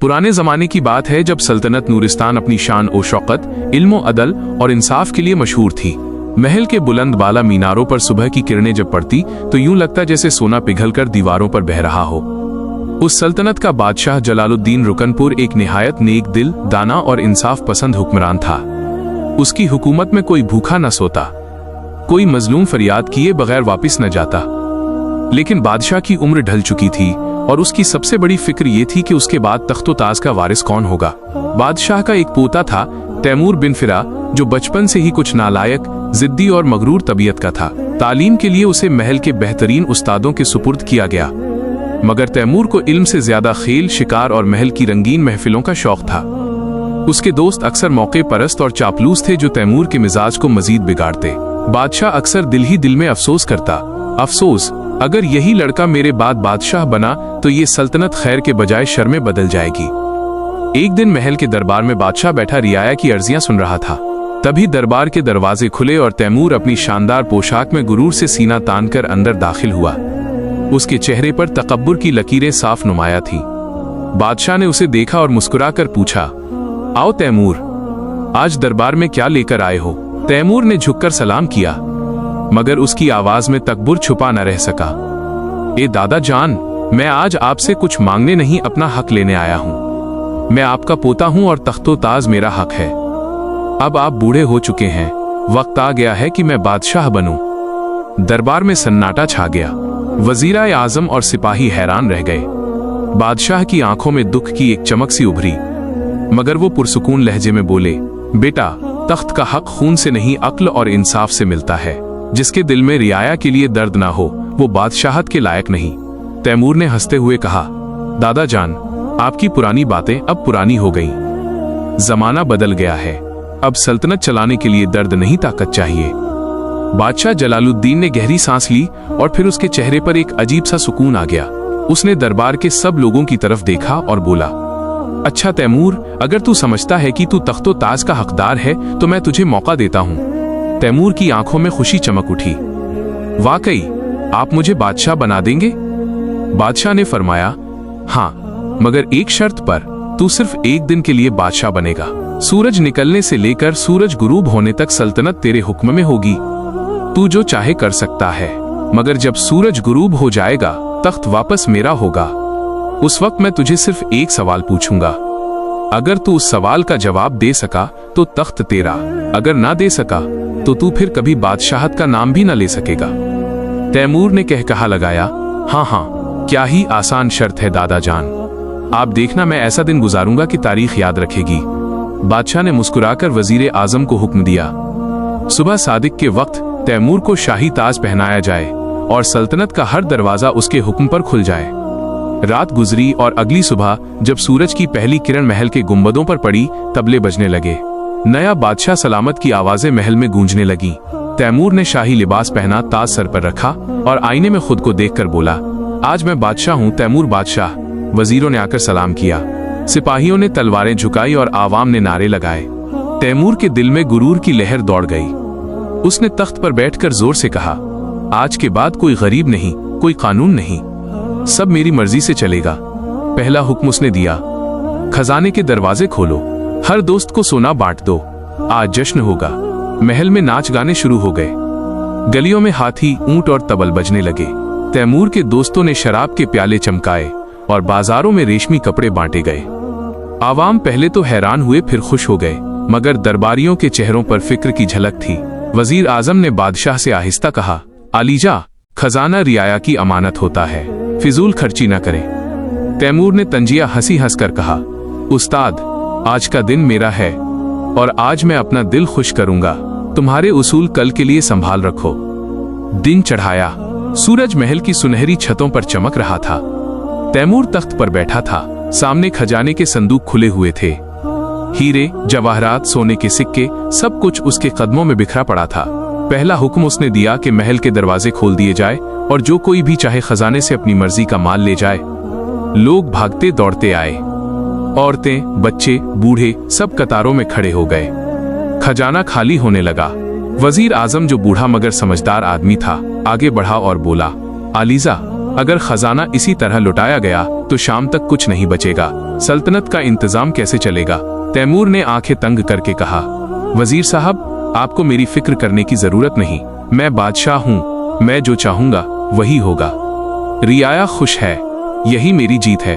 पुराने ज़माने की बात है जब सल्तनत नूरिस्तान अपनी शान ओ शौकत, इल्म अदल और इंसाफ के लिए मशहूर थी। महल के बुलंद बाला मीनारों पर सुबह की किरणें जब पड़ती तो यूं लगता जैसे सोना पिघलकर दीवारों पर बह रहा हो। उस सल्तनत का बादशाह जलालुद्दीन रुकनपुर एक निहायत नेक दिल, दाना और इंसाफ पसंद हुक्मरान था। उसकी हुकूमत में कोई भूखा न सोता, कोई मजलूम फरियाद किए बगैर वापस न जाता। लेकिन बादशाह की उम्र ढल चुकी थी और उसकी सबसे बड़ी फिक्र ये थी कि उसके बाद तख्तो ताज का वारिस कौन होगा। बादशाह का एक पोता था, तैमूर बिन फिरा, जो बचपन से ही कुछ नालायक, जिद्दी और मगरूर तबीयत का था। तालीम के लिए उसे महल के बेहतरीन उस्तादों के सुपुर्द किया गया, मगर तैमूर को इल्म से ज्यादा खेल, शिकार और महल की रंगीन महफिलों का शौक था। उसके दोस्त अक्सर मौके परस्त और चापलूस थे जो तैमूर के मिजाज को मजीद बिगाड़ते। बादशाह अक्सर दिल ही दिल में अफसोस करता, अफसोस, अगर यही लड़का मेरे बाद बादशाह बना तो ये सल्तनत खैर के बजाय शर में बदल जाएगी। एक दिन महल के दरबार में बादशाह बैठा रियाया की अर्जियां सुन रहा था। तभी दरबार के दरवाजे खुले और तैमूर अपनी शानदार पोशाक में गुरूर से सीना तानकर अंदर दाखिल हुआ। उसके चेहरे पर तकब्बुर की लकीरें साफ नुमाया थी। बादशाह ने उसे देखा और मुस्कुराकर पूछा, आओ तैमूर, आज दरबार में क्या लेकर आए हो? तैमूर ने झुककर सलाम किया, मगर उसकी आवाज में तकब्बुर छुपा न रह सका। ए दादा जान, मैं आज आपसे कुछ मांगने नहीं, अपना हक लेने आया हूं। मैं आपका पोता हूं और तख्तो ताज मेरा हक है। अब आप बूढ़े हो चुके हैं, वक्त आ गया है कि मैं बादशाह बनूं। दरबार में सन्नाटा छा गया। वजीर आजम और सिपाही हैरान रह गए। बादशाह की आंखों में दुख की एक चमक सी उभरी, मगर वो पुरसुकून लहजे में बोले, बेटा, तख्त का हक खून से नहीं, अक्ल और इंसाफ से मिलता है। जिसके दिल में रियाया के लिए दर्द ना हो वो बादशाहत के लायक नहीं। तैमूर ने हंसते हुए कहा, दादा जान, आपकी पुरानी बातें अब पुरानी हो गईं। जमाना बदल गया है, अब सल्तनत चलाने के लिए दर्द नहीं, ताकत चाहिए। बादशाह जलालुद्दीन ने गहरी सांस ली और फिर उसके चेहरे पर एक अजीब सा सुकून आ गया। उसने दरबार के सब लोगों की तरफ देखा और बोला, अच्छा तैमूर, अगर तू समझता है कि तू तख्तो ताज का हकदार है तो मैं तुझे मौका देता हूं। तैमूर की आंखों में खुशी चमक उठी। वाकई आप मुझे बादशाह बना देंगे? बादशाह ने फरमाया, हाँ, मगर एक शर्त पर। तू सिर्फ एक दिन के लिए बादशाह बनेगा। सूरज निकलने से लेकर सूरज गुरूब होने तक सल्तनत तेरे हुक्म में होगी। तू जो चाहे कर सकता है, मगर जब सूरज गुरूब हो जाएगा तख्त वापस मेरा होगा। उस वक्त मैं तुझे सिर्फ एक सवाल पूछूंगा। अगर तू उस सवाल का जवाब दे सका तो तख्त तेरा, अगर ना दे सका तो तू फिर कभी बादशाहत का नाम भी ना ले सकेगा। तैमूर ने कहा लगाया, हाँ हाँ, क्या ही आसान शर्त है दादा जान। आप देखना, मैं ऐसा दिन गुजारूंगा कि तारीख याद रखेगी। बादशाह ने मुस्कुराकर वजीर आजम को हुक्म दिया, सुबह सादिक के वक्त तैमूर को शाही ताज पहनाया जाए और सल्तनत का हर दरवाजा उसके हुक्म पर खुल जाए। रात गुजरी और अगली सुबह जब सूरज की पहली किरण महल के गुंबदों पर पड़ी, तबले बजने लगे। नया बादशाह सलामत की आवाजें महल में गूंजने लगी। तैमूर ने शाही लिबास पहना, ताज सर पर रखा और आईने में खुद को देखकर बोला, आज मैं बादशाह हूँ, तैमूर बादशाह। वजीरों ने आकर सलाम किया, सिपाहियों ने तलवारें झुकाई और आवाम ने नारे लगाए। तैमूर के दिल में गुरूर की लहर दौड़ गई। उसने तख्त पर बैठकर जोर से कहा, आज के बाद कोई गरीब नहीं, कोई कानून नहीं, सब मेरी मर्जी से चलेगा। पहला हुक्म उसने दिया, खजाने के दरवाजे खोलो, हर दोस्त को सोना बांट दो, आज जश्न होगा। महल में नाच गाने शुरू हो गए। गलियों में हाथी, ऊंट और तबल बजने लगे। तैमूर के दोस्तों ने शराब के प्याले चमकाए और बाजारों में रेशमी कपड़े बांटे गए। आवाम पहले तो हैरान हुए, फिर खुश हो गए, मगर दरबारियों के चेहरों पर फिक्र की झलक थी। वजीर आजम ने बादशाह से आहिस्ता कहा, आलीजा, खजाना रियाया की अमानत होता है, फिजूल खर्ची न करें। तैमूर ने तंजिया हंसी हंसकर कहा, उस्ताद, आज का दिन मेरा है और आज मैं अपना दिल खुश करूंगा। तुम्हारे उसूल कल के लिए संभाल रखो। दिन चढ़ाया, सूरज महल की सुनहरी छतों पर चमक रहा था। तैमूर तख्त पर बैठा था। सामने खजाने के संदूक खुले हुए थे। हीरे, जवाहरात, सोने के सिक्के, सब कुछ उसके कदमों में बिखरा पड़ा था। पहला हुक्म उसने दिया कि महल के दरवाजे खोल दिए जाए और जो कोई भी चाहे खजाने से अपनी मर्जी का माल ले जाए। लोग भागते दौड़ते आए। औरतें, बच्चे, बूढ़े सब कतारों में खड़े हो गए। खजाना खाली होने लगा। वजीर आजम, जो बूढ़ा मगर समझदार आदमी था, आगे बढ़ा और बोला, आलीजा, अगर खजाना इसी तरह लुटाया गया तो शाम तक कुछ नहीं बचेगा। सल्तनत का इंतजाम कैसे चलेगा? तैमूर ने आंखें तंग करके कहा। वजीर साहब, आपको मेरी फिक्र करने की जरूरत नहीं। मैं बादशाह हूँ, मैं जो चाहूंगा वही होगा। रियाया खुश है, यही मेरी जीत है।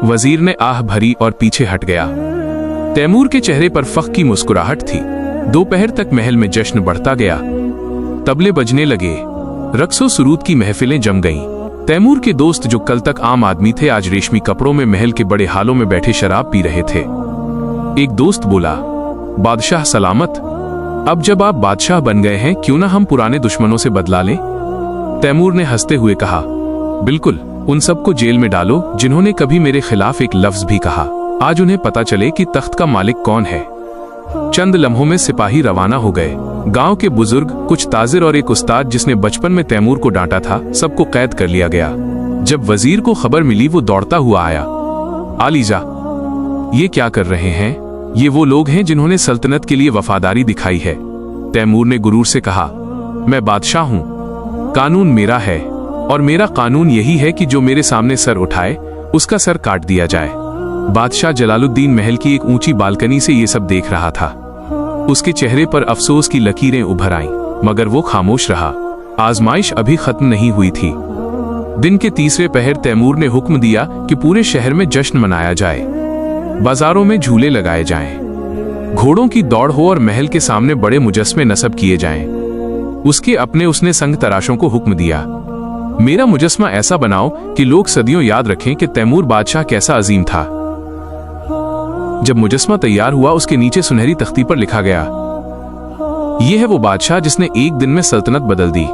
वजीर ने आह भरी और पीछे हट गया। तैमूर के चेहरे पर फख्र की मुस्कुराहट थी। दोपहर तक महल में जश्न बढ़ता गया। तबले बजने लगे, रक्सो सुरूद की महफिलें जम गईं। तैमूर के दोस्त जो कल तक आम आदमी थे, आज रेशमी कपड़ों में महल के बड़े हालों में बैठे शराब पी रहे थे। एक दोस्त बोला, बादशाह सलामत। अब जब आप बादशाह बन गए हैं, क्यों ना हम पुराने दुश्मनों से बदला लें? तैमूर ने हंसते हुए कहा, बिल्कुल, उन सबको जेल में डालो जिन्होंने कभी मेरे खिलाफ एक लफ्ज भी कहा। आज उन्हें पता चले कि तख्त का मालिक कौन है। चंद लम्हों में सिपाही रवाना हो गए। गांव के बुजुर्ग, कुछ ताजिर और एक उस्ताद जिसने बचपन में तैमूर को डांटा था, सबको कैद कर लिया गया। जब वजीर को खबर मिली, वो दौड़ता हुआ आया। आलीजा, ये क्या कर रहे हैं? ये वो लोग हैं जिन्होंने सल्तनत के लिए वफादारी दिखाई है। तैमूर ने गुरूर से कहा, मैं बादशाह हूं, कानून मेरा है और मेरा कानून यही है कि जो मेरे सामने सर उठाए उसका सर काट दिया जाए। बादशाह जलालुद्दीन महल की एक ऊंची बालकनी से ये सब देख रहा था। उसके चेहरे पर अफसोस की लकीरें उभर आईं, मगर वो खामोश रहा। आजमाइश अभी खत्म नहीं हुई थी। दिन के तीसरे पहर तैमूर ने हुक्म दिया कि पूरे शहर में जश्न मनाया जाए, बाजारों में झूले लगाए जाएं, घोड़ों की दौड़ हो और महल के सामने बड़े मुजस्मे नस्ब किए जाएं। उसने संग तराशों को हुक्म दिया, मेरा मुजस्मा ऐसा बनाओ कि लोग सदियों याद रखें कि तैमूर बादशाह कैसा अजीम था। जब मुजस्मा तैयार हुआ, उसके नीचे सुनहरी तख्ती पर लिखा गया, यह है वो बादशाह जिसने एक दिन में सल्तनत बदल दी।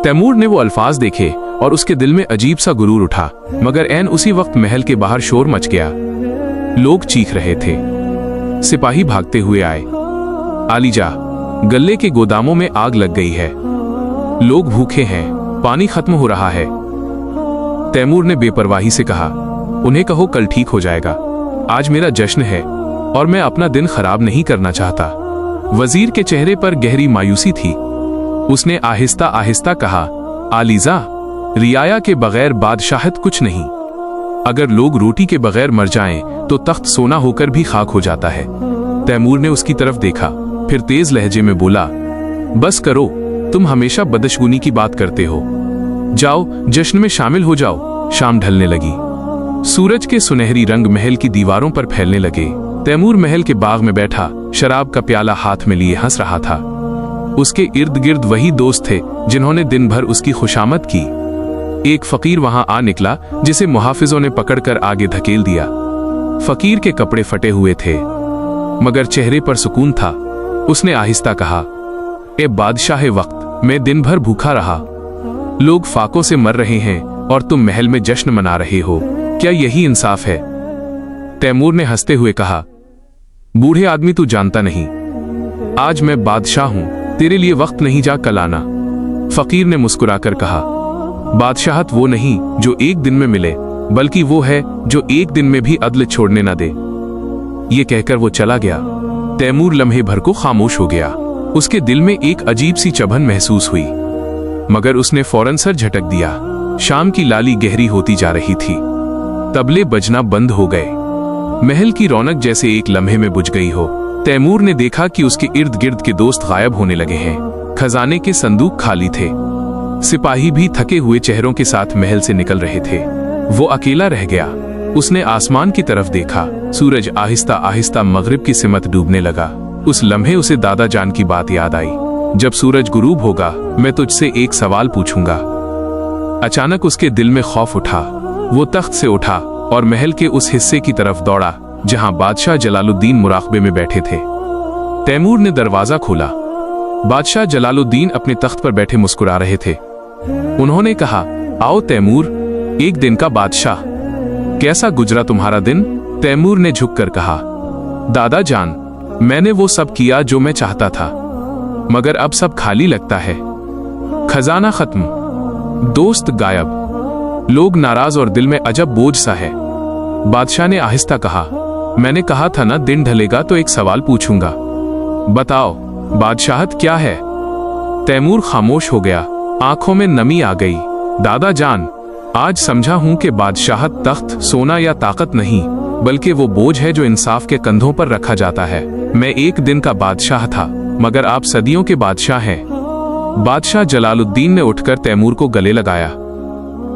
तैमूर ने वो अल्फाज देखे और उसके दिल में अजीब सा गुरूर उठा, मगर ऐन उसी वक्त महल के बाहर शोर मच गया। लोग चीख रहे थे। सिपाही भागते हुए आए। आलीजा, गल्ले के गोदामों में आग लग गई है, लोग भूखे हैं, पानी खत्म हो रहा है। तैमूर ने बेपरवाही से कहा, उन्हें कहो कल ठीक हो जाएगा। आज मेरा जश्न है और मैं अपना दिन खराब नहीं करना चाहता। वजीर के चेहरे पर गहरी मायूसी थी। उसने आहिस्ता आहिस्ता कहा, आलीजा, रियाया के बगैर बादशाहत कुछ नहीं। अगर लोग रोटी के बगैर मर जाएं, तो तख्त सोना होकर भी खाक हो जाता है। तैमूर ने उसकी तरफ देखा, फिर तेज लहजे में बोला, बस करो, तुम हमेशा बदशगुनी की बात करते हो। जाओ, जश्न में शामिल हो जाओ। शाम ढलने लगी। सूरज के सुनहरी रंग महल की दीवारों पर फैलने लगे। तैमूर महल के बाग में बैठा शराब का प्याला हाथ में लिए हंस रहा था। उसके इर्द गिर्द वही दोस्त थे जिन्होंने दिन भर उसकी खुशामद की। एक फकीर वहां आ निकला, जिसे मुहाफिजों ने पकड़कर आगे धकेल दिया। फकीर के कपड़े फटे हुए थे, मगर चेहरे पर सुकून था। उसने आहिस्ता कहा, ए बादशाह वक्त, मैं दिन भर भूखा रहा। लोग फाकों से मर रहे हैं और तुम महल में जश्न मना रहे हो। क्या यही इंसाफ है? तैमूर ने हंसते हुए कहा, बूढ़े आदमी, तू जानता नहीं, आज मैं बादशाह हूं, तेरे लिए वक्त नहीं, जा कल आना। फकीर ने मुस्कुराकर कहा, बादशाहत वो नहीं जो एक दिन में मिले, बल्कि वो है जो एक दिन में भी अदल छोड़ने न दे। ये कहकर वो चला गया। तैमूर लम्हे भर को खामोश हो गया। उसके दिल में एक अजीब सी चुभन महसूस हुई, मगर उसने फौरन सर झटक दिया। शाम की लाली गहरी होती जा रही थी। तबले बजना बंद हो गए। महल की रौनक जैसे एक लम्हे में बुझ गई हो। तैमूर ने देखा कि उसके इर्द गिर्द के दोस्त गायब होने लगे हैं। खजाने के संदूक खाली थे। सिपाही भी थके हुए चेहरों के साथ महल से निकल रहे थे। वो अकेला रह गया। उसने आसमान की तरफ देखा। सूरज आहिस्ता आहिस्ता मगरिब की सिमत डूबने लगा। उस लम्हे उसे दादा जान की बात याद आई, जब सूरज गुरूब होगा मैं तुझसे एक सवाल पूछूंगा। अचानक उसके दिल में खौफ उठा। वो तख्त से उठा और महल के उस हिस्से की तरफ दौड़ा जहां बादशाह जलालुद्दीन मुराकबे में बैठे थे। तैमूर ने दरवाजा खोला। बादशाह जलालुद्दीन अपने तख्त पर बैठे मुस्कुरा रहे थे। उन्होंने कहा, आओ तैमूर, एक दिन का बादशाह, कैसा गुजरा तुम्हारा दिन? तैमूर ने झुककर कहा, दादा जान, मैंने वो सब किया जो मैं चाहता था, मगर अब सब खाली लगता है। खजाना खत्म, दोस्त गायब, लोग नाराज और दिल में अजब बोझ सा है। बादशाह ने आहिस्ता कहा, मैंने कहा था ना, दिन ढलेगा तो एक सवाल पूछूंगा। बताओ, बादशाहत क्या है? तैमूर खामोश हो गया। आंखों में नमी आ गई। दादा जान, आज समझा हूं कि बादशाहत तख्त, सोना या ताकत नहीं, बल्कि वो बोझ है जो इंसाफ के कंधों पर रखा जाता है। मैं एक दिन का बादशाह था, मगर आप सदियों के बादशाह हैं। बादशाह जलालुद्दीन ने उठकर तैमूर को गले लगाया।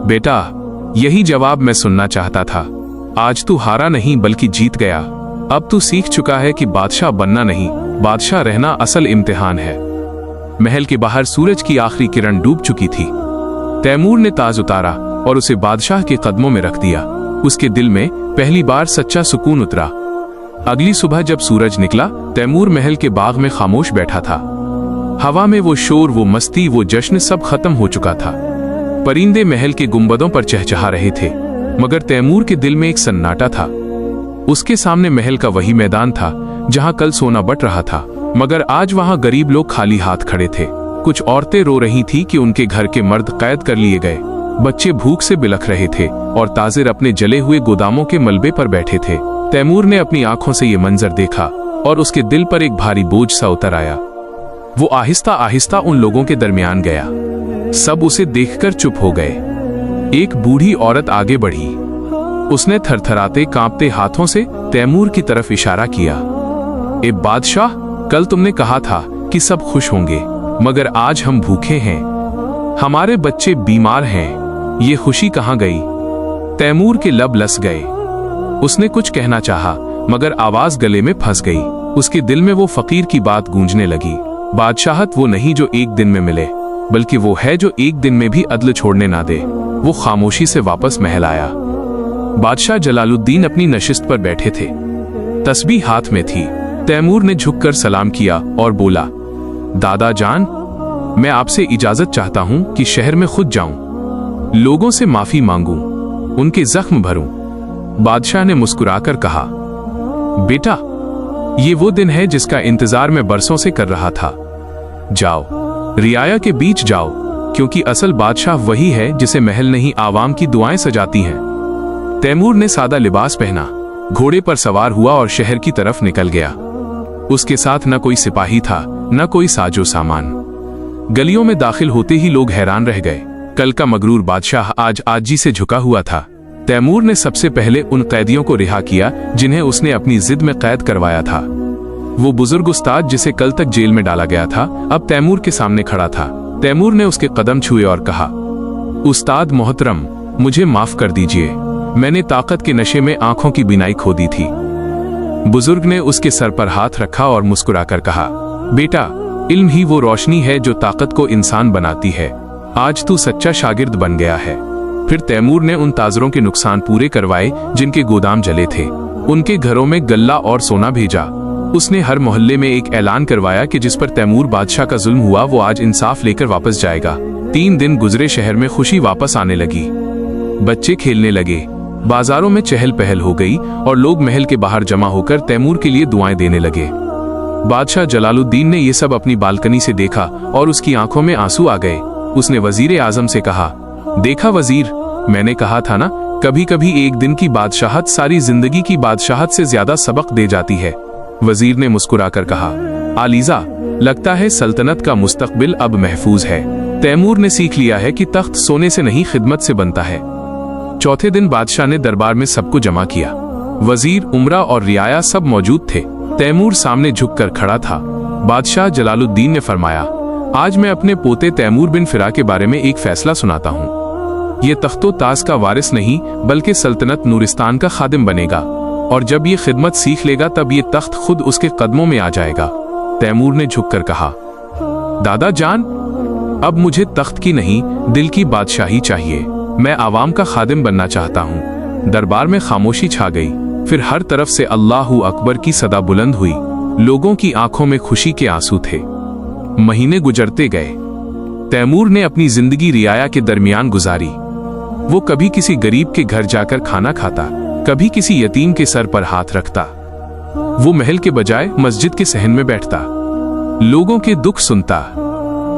बेटा, यही जवाब मैं सुनना चाहता था। आज तू हारा नहीं बल्कि जीत गया। अब तू सीख चुका है कि बादशाह बनना नहीं, बादशाह रहना असल इम्तिहान है। महल के बाहर सूरज की आखिरी किरण डूब चुकी थी। तैमूर ने ताज उतारा और उसे बादशाह के कदमों में रख दिया। उसके दिल में पहली बार सच्चा सुकून उतरा। अगली सुबह जब सूरज निकला, तैमूर महल के बाग में खामोश बैठा था। हवा में वो शोर, वो मस्ती, वो जश्न सब खत्म हो चुका था। परिंदे महल के गुंबदों पर चहचहा रहे थे, मगर तैमूर के दिल में एक सन्नाटा था। उसके सामने महल का वही मैदान था जहां कल सोना बट रहा था, मगर आज वहां गरीब लोग खाली हाथ खड़े थे। कुछ औरतें रो रही थी कि उनके घर के मर्द कैद कर लिए गए। बच्चे भूख से बिलख रहे थे और ताजिर अपने जले हुए गोदामों के मलबे पर बैठे थे। तैमूर ने अपनी आंखों से ये मंजर देखा और उसके दिल पर एक भारी बोझ सा उतर आया। वो आहिस्ता आहिस्ता उन लोगों के दरमियान गया। सब उसे देखकर चुप हो गए। एक बूढ़ी औरत आगे बढ़ी। उसने थरथराते कांपते हाथों से तैमूर की तरफ इशारा किया। ए बादशाह, कल तुमने कहा था कि सब खुश होंगे, मगर आज हम भूखे हैं। हमारे बच्चे बीमार हैं। ये खुशी कहाँ गई? तैमूर के लब लस गए। उसने कुछ कहना चाहा, मगर आवाज गले में फंस गई। उसके दिल में वो फकीर की बात गूंजने लगी। बादशाहत वो नहीं जो एक दिन में मिले, बल्कि वो है जो एक दिन में भी अदल छोड़ने ना दे। वो खामोशी से वापस महल आया। बादशाह जलालुद्दीन अपनी नशिस्त पर बैठे थे। तस्बीह हाथ में थी। तैमूर ने झुककर सलाम किया और बोला, दादा जान, मैं आपसे इजाजत चाहता हूं कि शहर में खुद जाऊं, लोगों से माफी मांगूं, उनके जख्म भरूं। बादशाह ने मुस्कुराकर कहा, बेटा, ये वो दिन है जिसका इंतजार मैं बरसों से कर रहा था। जाओ, रियाया के बीच जाओ, क्योंकि असल बादशाह वही है जिसे महल नहीं, आवाम की दुआएं सजाती हैं। तैमूर ने सादा लिबास पहना, घोड़े पर सवार हुआ और शहर की तरफ निकल गया। उसके साथ न कोई सिपाही था, न कोई साजो सामान। गलियों में दाखिल होते ही लोग हैरान रह गए। कल का मगरूर बादशाह आज आजी से झुका हुआ था। तैमूर ने सबसे पहले उन कैदियों को रिहा किया जिन्हें उसने अपनी जिद में कैद करवाया था। वो बुजुर्ग उस्ताद जिसे कल तक जेल में डाला गया था, अब तैमूर के सामने खड़ा था। तैमूर ने उसके कदम छुए और कहा, उस्ताद मोहतरम, मुझे माफ कर दीजिए। मैंने ताकत के नशे में आंखों की बिनाई खो दी थी। बुजुर्ग ने उसके सर पर हाथ रखा और मुस्कुराकर कहा, बेटा, इल्म ही वो रोशनी है जो ताकत को इंसान बनाती है। आज तू सच्चा शागिर्द बन गया है। फिर तैमूर ने उन ताजरों के नुकसान पूरे करवाए जिनके गोदाम जले थे। उनके घरों में गल्ला और सोना भेजा। उसने हर मोहल्ले में एक ऐलान करवाया कि जिस पर तैमूर बादशाह का जुल्म हुआ वो आज इंसाफ लेकर वापस जाएगा। 3 दिन गुजरे, शहर में खुशी वापस आने लगी। बच्चे खेलने लगे, बाजारों में चहल पहल हो गई और लोग महल के बाहर जमा होकर तैमूर के लिए दुआएं देने लगे। बादशाह जलालुद्दीन ने ये सब अपनी बालकनी से देखा और उसकी आंखों में आंसू आ गए। उसने वजीर आजम से कहा, देखा वजीर, मैंने कहा था ना, कभी कभी एक दिन की बादशाहत सारी जिंदगी की बादशाहत से ज्यादा सबक दे जाती है। वजीर ने मुस्कुराकर कहा, आलीजा, लगता है सल्तनत का मुस्तकबिल अब महफूज है। तैमूर ने सीख लिया है कि तख्त सोने से नहीं, खिदमत से बनता है। चौथे दिन बादशाह ने दरबार में सबको जमा किया। वजीर, उमरा और रियाया सब मौजूद थे। तैमूर सामने झुककर खड़ा था। बादशाह जलालुद्दीन ने फरमाया, आज मैं अपने पोते तैमूर बिन फिरा के बारे में एक फैसला सुनाता हूँ। ये तख्तो ताज का वारिस नहीं, बल्कि सल्तनत नूरिस्तान का खादिम बनेगा, और जब ये खिदमत सीख लेगा तब ये तख्त खुद उसके कदमों में आ जाएगा। तैमूर ने झुककर कहा, दादा जान, अब मुझे तख्त की नहीं, दिल की बादशाही चाहिए। मैं आवाम का खादिम बनना चाहता हूँ। दरबार में खामोशी छा गई। फिर हर तरफ से अल्लाहू अकबर की सदा बुलंद हुई। लोगों की आंखों में खुशी के आंसू थे। महीने गुजरते गए। तैमूर ने अपनी जिंदगी रियाया के दरमियान गुजारी। वो कभी किसी गरीब के घर जाकर खाना खाता, कभी किसी यतीम के सर पर हाथ रखता। वो महल के बजाय मस्जिद के सहन में बैठता, लोगों के दुख सुनता,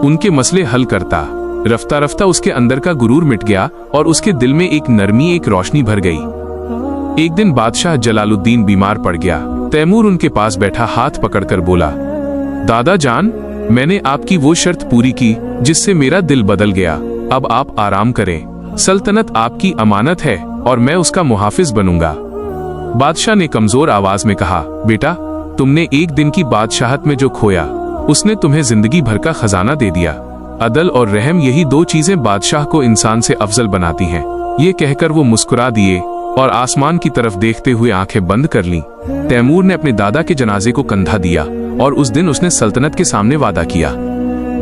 उनके मसले हल करता। रफ्ता रफ्ता उसके अंदर का गुरूर मिट गया और उसके दिल में एक नरमी, एक रोशनी भर गई। एक दिन बादशाह जलालुद्दीन बीमार पड़ गया। तैमूर उनके पास बैठा हाथ पकड़कर बोला, दादा जान, मैंने आपकी वो शर्त पूरी की जिससे मेरा दिल बदल गया। अब आप आराम करें, सल्तनत आपकी अमानत है और मैं उसका मुहाफिज बनूंगा। बादशाह ने कमजोर आवाज में कहा, बेटा, तुमने एक दिन की बादशाहत में जो खोया उसने तुम्हें जिंदगी भर का खजाना दे दिया। अदल और रहम, यही दो चीजें बादशाह को इंसान से अफजल बनाती हैं। ये कहकर वो मुस्कुरा दिए और आसमान की तरफ देखते हुए आंखें बंद कर लीं। तैमूर ने अपने दादा के जनाजे को कंधा दिया और उस दिन उसने सल्तनत के सामने वादा किया,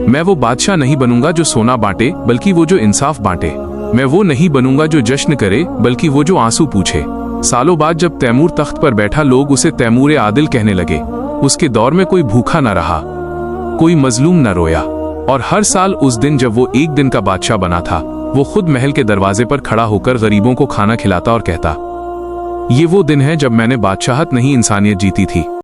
मैं वो बादशाह नहीं बनूंगा जो सोना बांटे, बल्कि वो जो इंसाफ बांटे। मैं वो नहीं बनूंगा जो जश्न करे, बल्कि वो जो आंसू पूछे। सालों बाद जब तैमूर तख्त पर बैठा, लोग उसे तैमूर आदिल कहने लगे। उसके दौर में कोई भूखा न रहा, कोई मजलूम न रोया, और हर साल उस दिन जब वो एक दिन का बादशाह बना था, वो खुद महल के दरवाजे पर खड़ा होकर गरीबों को खाना खिलाता और कहता, ये वो दिन है जब मैंने बादशाहत नहीं इंसानियत जीती थी।